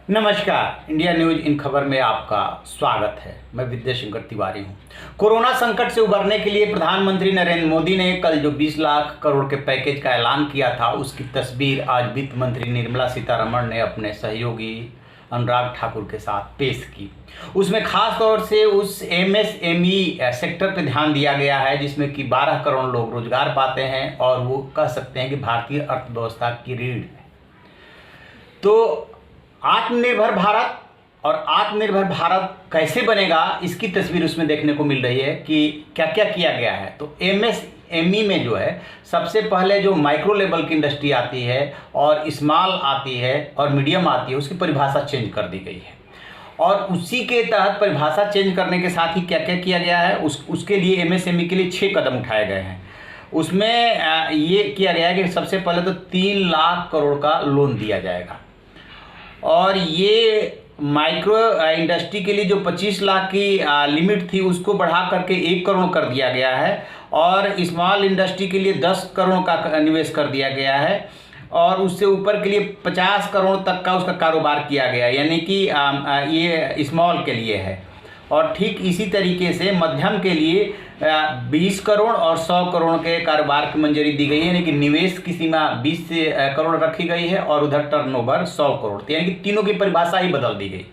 नमस्कार, India news in खबर में आपका स्वागत है। मैं विद्याशंकर तिवारी हूं। कोरोना संकट से उबरने के लिए प्रधानमंत्री नरेंद्र मोदी ने कल जो 20 लाख करोड़ के पैकेज का ऐलान किया था, उसकी तस्वीर आज वित्त मंत्री निर्मला सीतारमण ने अपने सहयोगी अनुराग ठाकुर के साथ पेश की। उसमें खास तौर से उस एमएसएमई सेक्टर पर ध्यान दिया गया है जिसमें कि 12 करोड़ लोग रोजगार पाते हैं और वो कह सकते हैं कि भारतीय अर्थव्यवस्था की रीढ़ है। तो आत्मनिर्भर भारत और आत्मनिर्भर भारत कैसे बनेगा, इसकी तस्वीर उसमें देखने को मिल रही है कि क्या क्या किया गया है। तो एमएसएमई में जो है सबसे पहले जो माइक्रो लेवल की इंडस्ट्री आती है और स्मॉल आती है और मीडियम आती है, उसकी परिभाषा चेंज कर दी गई है। और उसी के तहत परिभाषा चेंज करने के साथ ही क्या क्या किया गया है, उसके लिए एमएसएमई के लिए 6 कदम उठाए गए हैं। उसमें ये किया गया है कि सबसे पहले तो 3 लाख करोड़ का लोन दिया जाएगा और ये माइक्रो इंडस्ट्री के लिए जो 25 लाख की लिमिट थी उसको बढ़ा करके 1 करोड़ कर दिया गया है और स्मॉल इंडस्ट्री के लिए 10 करोड़ का निवेश कर दिया गया है और उससे ऊपर के लिए 50 करोड़ तक का उसका कारोबार किया गया, यानी कि ये स्मॉल के लिए है। और ठीक इसी तरीके से मध्यम के लिए 20 करोड़ और 100 करोड़ के कारोबार की मंजूरी दी गई है, यानी कि निवेश की सीमा 20 करोड़ रखी गई है और उधर टर्नओवर 100 करोड़, यानी कि तीनों की परिभाषा ही बदल दी गई।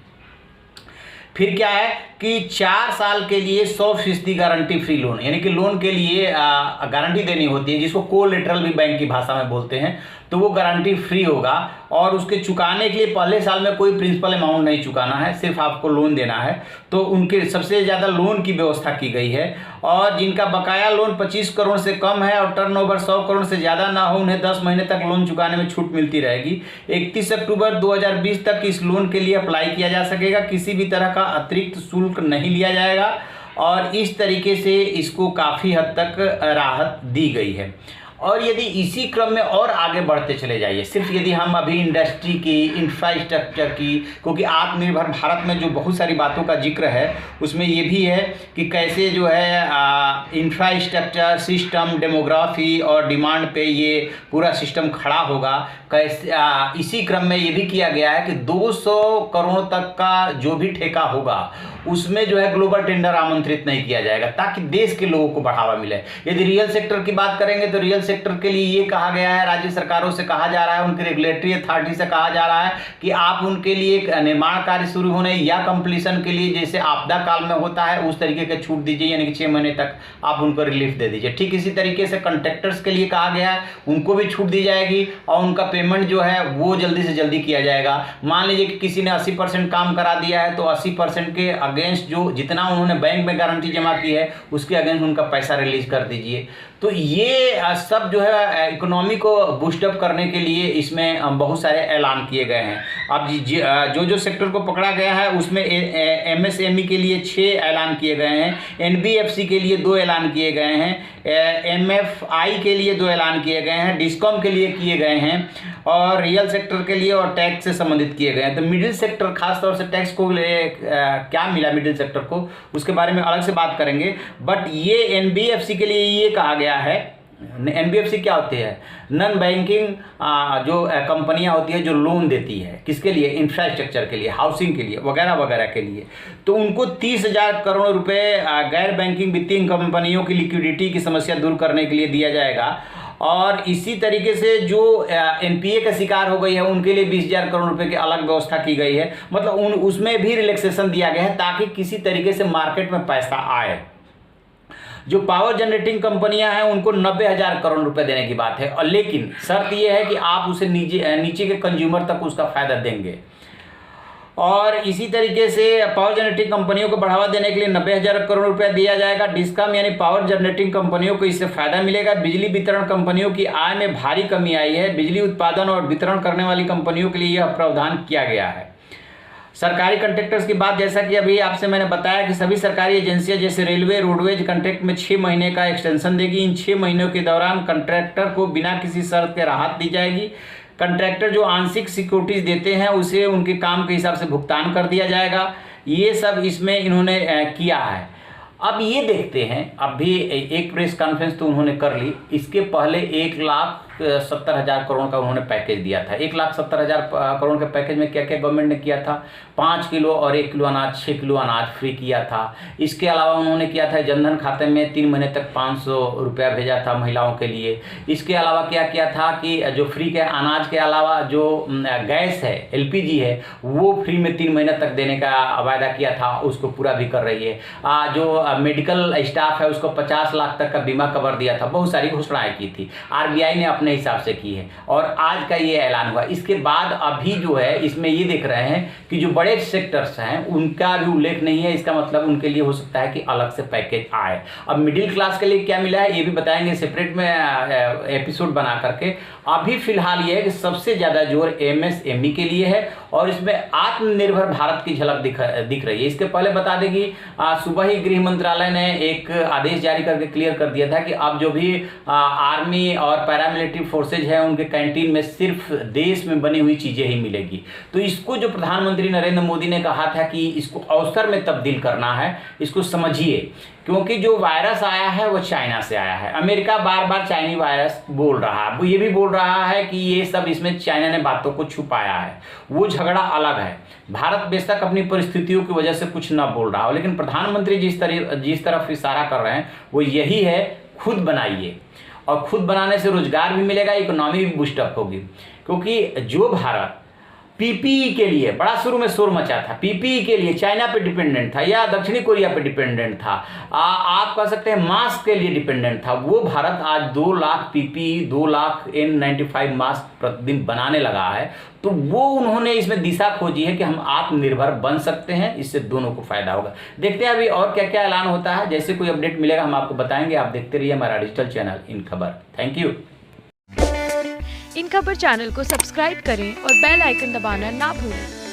फिर क्या है कि 4 साल के लिए 100% गारंटी फ्री लोन, यानी कि लोन के लिए गारंटी देनी होती है जिसको कोलेटरल भी बैंक की भाषा में बोलते हैं, तो वो गारंटी फ्री होगा और उसके चुकाने के लिए पहले साल में कोई प्रिंसिपल अमाउंट नहीं चुकाना है, सिर्फ आपको लोन देना है। तो उनके सबसे ज़्यादा लोन की व्यवस्था की गई है और जिनका बकाया लोन 25 करोड़ से कम है और टर्नओवर 100 करोड़ से ज़्यादा ना हो, उन्हें 10 महीने तक लोन चुकाने में छूट मिलती रहेगी। 31 अक्टूबर 2020 तक इस लोन के लिए अप्लाई किया जा सकेगा, किसी भी तरह का अतिरिक्त शुल्क नहीं लिया जाएगा और इस तरीके से इसको काफ़ी हद तक राहत दी गई है। और यदि इसी क्रम में और आगे बढ़ते चले जाइए, सिर्फ यदि हम अभी इंडस्ट्री की, इंफ्रास्ट्रक्चर की, क्योंकि आत्मनिर्भर भारत में जो बहुत सारी बातों का जिक्र है उसमें ये भी है कि कैसे जो है इंफ्रास्ट्रक्चर सिस्टम, डेमोग्राफी और डिमांड पे ये पूरा सिस्टम खड़ा होगा, कैसे इसी क्रम में ये भी किया गया है कि 200 करोड़ तक का जो भी ठेका होगा उसमें जो है ग्लोबल टेंडर आमंत्रित नहीं किया जाएगा ताकि देश के लोगों को बढ़ावा मिले। यदि रियल सेक्टर की बात करेंगे तो रियल सेक्टर के लिए ये कहा गया है, राज्य सरकारों से कहा जा रहा है, उनकी रेगुलेटरी अथॉरिटी से कहा जा रहा है कि आप उनके लिए निर्माण कार्य शुरू होने या कंप्लीशन के लिए जैसे आपदा काल में होता है उस तरीके के छूट दीजिए, यानी कि 6 महीने तक आप उनको रिलीफ दे दीजिए। ठीक इसी तरीके से कॉन्ट्रैक्टर्स के लिए कहा गया है, उनको भी छूट दी जाएगी और उनका पेमेंट जो है वो जल्दी से जल्दी किया जाएगा। मान लीजिए कि किसी ने 80% काम करा दिया है तो 80% के अगेंस्ट जो जितना उन्होंने बैंक में गारंटी जमा की है उसके अगेंस्ट उनका पैसा रिलीज कर दीजिए। तो ये सब जो है इकोनॉमी को बूस्टअप करने के लिए इसमें बहुत सारे ऐलान किए गए हैं। अब जो सेक्टर को पकड़ा गया है उसमें एमएसएमई के लिए 6 ऐलान किए गए हैं, एनबीएफसी के लिए 2 ऐलान किए गए हैं, एमएफआई के लिए 2 ऐलान किए गए हैं, डिस्कॉम के लिए किए गए हैं और रियल सेक्टर के लिए और टैक्स से संबंधित किए गए हैं। तो मिडिल सेक्टर, खासतौर से टैक्स को क्या मिला मिडिल सेक्टर को, उसके बारे में अलग से बात करेंगे। बट ये एनबीएफसी के लिए ये कहा गया है, एनबीएफसी क्या होती है, नॉन बैंकिंग जो कंपनियां होती है जो लोन देती है, किसके लिए, इंफ्रास्ट्रक्चर के लिए, हाउसिंग के लिए, वगैरह वगैरह के लिए, तो उनको 30,000 करोड़ रुपए गैर बैंकिंग वित्तीय कंपनियों की लिक्विडिटी की समस्या दूर करने के लिए दिया जाएगा। और इसी तरीके से जो एनपीए का शिकार हो गई है उनके लिए 20,000 करोड़ रुपए की अलग व्यवस्था की गई है। मतलब उसमें भी रिलैक्सेशन दिया गया है ताकि किसी तरीके से मार्केट में पैसा आए। जो पावर जनरेटिंग कंपनियां हैं उनको 90,000 करोड़ रुपए देने की बात है, और लेकिन शर्त यह है कि आप उसे नीचे के कंज्यूमर तक उसका फायदा देंगे। और इसी तरीके से पावर जनरेटिंग कंपनियों को बढ़ावा देने के लिए 90,000 करोड़ रुपया दिया जाएगा। डिस्कॉम यानी पावर जनरेटिंग कंपनियों को इससे फायदा मिलेगा। बिजली वितरण कंपनियों की आय में भारी कमी आई है, बिजली उत्पादन और वितरण करने वाली कंपनियों के लिए यह प्रावधान किया गया है। सरकारी कॉन्ट्रैक्टर्स की बात, जैसा कि अभी आपसे मैंने बताया कि सभी सरकारी एजेंसियां जैसे रेलवे, रोडवेज कॉन्ट्रैक्ट में 6 महीने का एक्सटेंशन देगी। इन 6 महीनों के दौरान कॉन्ट्रैक्टर को बिना किसी शर्त के राहत दी जाएगी। कॉन्ट्रैक्टर जो आंशिक सिक्योरिटीज देते हैं उसे उनके काम के हिसाब से भुगतान कर दिया जाएगा। ये सब इसमें इन्होंने किया है। अब ये देखते हैं, अभी एक प्रेस कॉन्फ्रेंस तो उन्होंने कर ली, इसके पहले 1 लाख 1,70,000 करोड़ का उन्होंने पैकेज दिया था। 1,70,000 करोड़ के पैकेज में क्या क्या गवर्नमेंट ने किया था? 5 किलो और 1 किलो अनाज, 6 किलो अनाज फ्री किया था। इसके अलावा उन्होंने किया था जनधन खाते में 3 महीने तक 500 रुपया भेजा था महिलाओं के लिए। इसके अलावा क्या किया था कि जो फ्री के अनाज के अलावा जो गैस है, LPG है, वो फ्री में 3 महीने तक देने का वायदा किया था, उसको पूरा भी कर रही है। जो मेडिकल स्टाफ है उसको 50 लाख तक का बीमा कवर दिया था। बहुत सारी घोषणाएं की थी, RBI ने अपने हिसाब से की है और आज का ये ऐलान हुआ। इसके बाद अभी जो है इसमें ये देख रहे हैं कि जो बड़े सेक्टर्स हैं उनका भी उल्लेख नहीं है। इसका मतलब उनके लिए हो सकता है कि अलग से पैकेज आए। अब मिडिल क्लास के लिए क्या मिला है ये भी बताएंगे सेपरेट में एपिसोड बना करके। अभी फिलहाल ये है कि सबसे ज़्यादा जोर MSME के लिए है और इसमें आत्मनिर्भर भारत की झलक दिख रही है। इसके पहले बता दें कि सुबह ही गृह मंत्रालय ने एक आदेश जारी करके क्लियर कर दिया था कि अब जो भी आर्मी और पैरामिलिट्री फोर्सेज है उनके कैंटीन में सिर्फ देश में बनी हुई चीज़ें ही मिलेगी। तो इसको जो प्रधानमंत्री नरेंद्र मोदी ने कहा था कि इसको अवसर में तब्दील करना है, इसको समझिए, क्योंकि जो वायरस आया है वो चाइना से आया है। अमेरिका बार बार चाइनी वायरस बोल रहा है, वो ये भी बोल रहा है कि ये सब इसमें चाइना ने बातों को छुपाया है। वो झगड़ा अलग है। भारत बेशक अपनी परिस्थितियों की वजह से कुछ ना बोल रहा हो, लेकिन प्रधानमंत्री जिस तरफ इशारा कर रहे हैं वो यही है, खुद बनाइए और खुद बनाने से रोजगार भी मिलेगा, इकोनॉमी भी बूस्टअप होगी। क्योंकि जो भारत PPE के लिए बड़ा शुरू में शोर मचा था, PPE के लिए चाइना पे डिपेंडेंट था या दक्षिणी कोरिया पे डिपेंडेंट था, आप कह सकते हैं मास्क के लिए डिपेंडेंट था, वो भारत आज 2 lakh PPE, 2 lakh N95 mask प्रतिदिन बनाने लगा है। तो वो उन्होंने इसमें दिशा खोजी है कि हम आत्मनिर्भर बन सकते हैं, इससे दोनों को फायदा होगा। देखते हैं अभी और क्या क्या ऐलान होता है। जैसे कोई अपडेट मिलेगा हम आपको बताएंगे। आप देखते रहिए हमारा डिजिटल चैनल इन खबर। Thank you. इन खबर चैनल को सब्सक्राइब करें और बेल आइकन दबाना ना भूलें।